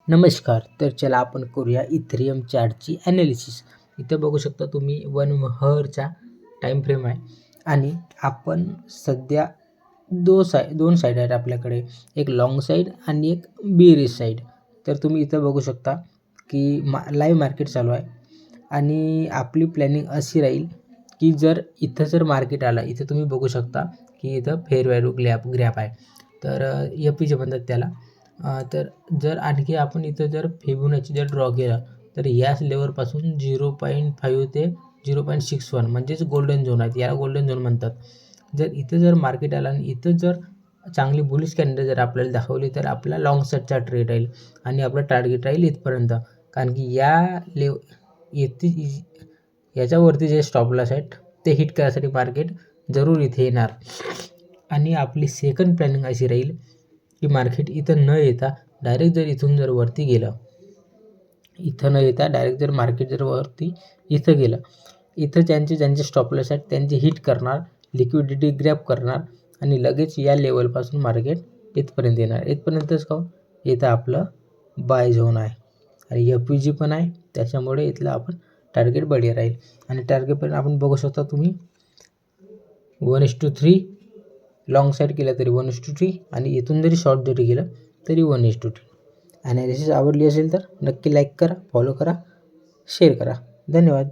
नमस्कार. तर चला आपण करूया इथेरियम चार्टची ॲनालिसिस. इथं बघू शकता तुम्ही 1 हवरचा टाईम फ्रेम आहे आणि आपण सध्या दोन साईड आहेत आपल्याकडे, एक लाँग साईड आणि एक बेअरिश साईड. तर तुम्ही इथं बघू शकता की लाईव्ह मार्केट चालू आहे आणि आपली प्लॅनिंग अशी राहील की जर इथं मार्केट आलं, इथं तुम्ही बघू शकता की इथं फेअर व्हॅल्यू ग्रॅप आहे. तर FVG म्हणतात त्याला. तर जर आणखी आपण इथं जर फिबोनाची जर ड्रॉ केला तर याच लेवलपासून 0.5 ते 0.61 म्हणजेच गोल्डन झोन आहेत, याला गोल्डन झोन म्हणतात. जर इथं जर मार्केट आला आणि इथं जर चांगली बुलिश कॅन्डल जर आपल्याला दाखवली तर आपला लाँग साईडचा ट्रेड राहील आणि आपलं टार्गेट राहील इथपर्यंत. कारण की याच्यावरती जे स्टॉप लॉस आहेत ते हिट करायसाठी मार्केट जरूर इथे येणार. आणि आपली सेकंड प्लॅनिंग अशी राहील की मार्केट इथं न येता डायरेक्ट जर इथून जर वरती गेलं, इथं न येता डायरेक्ट जर मार्केट जर वरती इथं गेलं, इथं ज्यांचे स्टॉप लॉस आहेत त्यांचे हिट करणार, लिक्विडिटी ग्रॅब करणार आणि लगेच या लेवलपासून मार्केट इथपर्यंत येणार. इथपर्यंतच का इथं आपलं बाय झोन आहे आणि FVG पण आहे, त्याच्यामुळे इथलं आपण टार्गेट बढिया राहील. आणि टार्गेटपर्यंत आपण बघू शकता तुम्ही 1:3 लाँग साईड केलं तरी 1:3 आणि इथून जरी शॉर्ट जरी गेलं तरी 1:3. ॲनालिसिस आवडली असेल तर नक्की लाईक करा, फॉलो करा, शेअर करा. धन्यवाद.